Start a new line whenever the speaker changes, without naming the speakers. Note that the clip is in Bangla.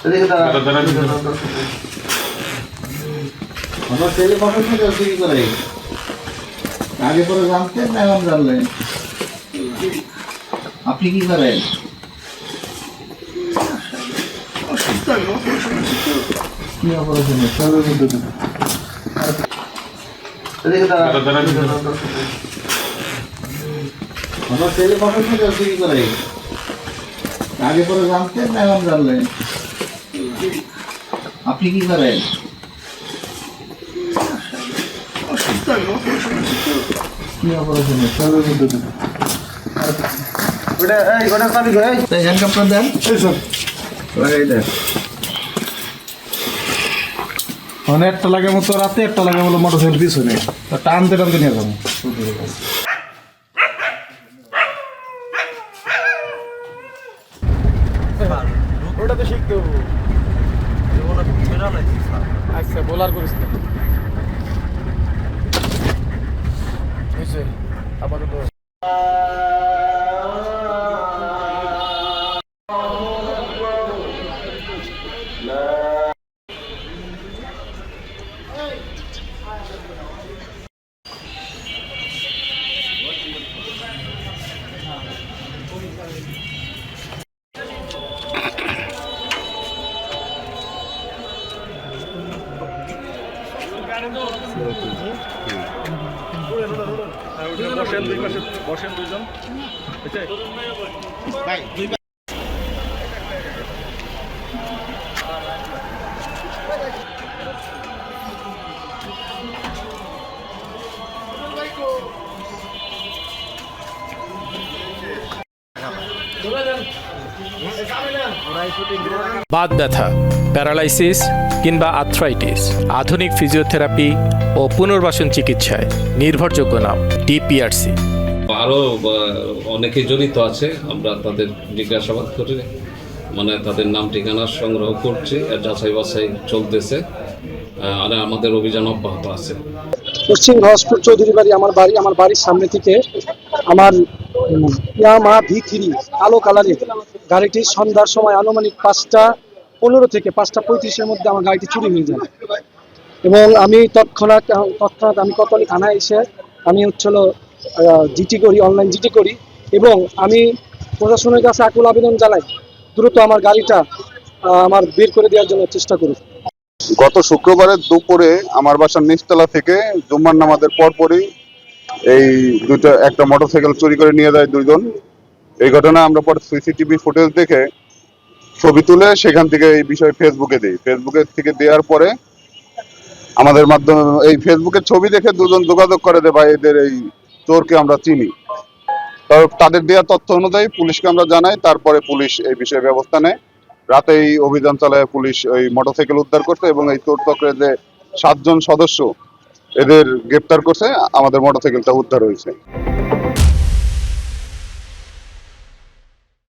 আমার ছেলে কখন থেকে চুরি করে আগে পরে জানতেন না এখন জানলেন? আপনি কি করেন? কি অপারেশন? আমার ছেলে কখন থেকে চুরি করে আগে পরে জানতেন না এখন জানলেন? আপনি কি করেন? কি অপারেশন? হ্যান্ডকাপটা দেন, লাগাই দেন।
মানে একটা লাগে মতো রাতে, একটা লাগে বলো মোটরসাইকেল পিছনে, টানতে টানতে নিয়ে যাবো। ওটা তো শিখতে হবো। আচ্ছা, বোলার করিস না। আপাতত বসেন দুইজন।
বাত ব্যথা, প্যারালাইসিস কিংবা আর্থ্রাইটিস, আধুনিক ফিজিওথেরাপি ও পুনর্বাসন চিকিৎসায় নির্ভরযোগ্য নাম ডিপিআরসি।
আরও অনেকে জড়িত আছে, আমরা তাদের জিজ্ঞাসাবাদ করে মানে তাদের নাম ঠিকানা সংগ্রহ করছি, যাচাই বাছাই চলতেছে আর আমাদের অভিযান অব্যাহত আছে।
পশ্চিম ঘাসপুর চৌধুরী বাড়ি আমার বাড়ির সামনে থেকে আমার ইয়ামাহা V3 কালো কালারের গাড়িটি সন্ধ্যার সময় আনুমানিক 5:15 থেকে 5:35-এর মধ্যে আমার গাড়িটি চুরি হয়ে যায় এবং আমি তৎক্ষণাৎ আমি কোতোয়ালি থানায় এসে আমি জিটি করি, অনলাইন জিটি করি এবং আমি প্রশাসনের কাছে আকুল আবেদন জানাই দ্রুত আমার গাড়িটা আমার বের করে দেওয়ার জন্য চেষ্টা করি।
গত শুক্রবারের দুপুরে আমার বাসার নিচতলা থেকে জুম্মার নামাজের পরপরই এই একটা মোটরসাইকেল চুরি করে নিয়ে যায় দুইজন। এই ঘটনা আমরা পরে সিসিটিভি ফুটেজ দেখে ছবি তুলে সেখান থেকে এই বিষয়ে ফেসবুকে দিই। ফেসবুকের থেকে দেওয়ার পরে আমাদের মাধ্যমে এই ফেসবুকের ছবি দেখে দুজন যোগাযোগ করে যে ভাই এদের এই চোরকে আমরা চিনি। তাদের দেওয়া তথ্য অনুযায়ী পুলিশকে আমরা জানাই, তারপরে পুলিশ এই বিষয়ে ব্যবস্থা নেয়। রাতেই অভিযান চালায় পুলিশ ওই মোটরসাইকেল উদ্ধার করছে এবং এই চোর চক্রের যে 7 জন সদস্য এদের গ্রেপ্তার করছে, আমাদের মোটরসাইকেলটা উদ্ধার হয়েছে।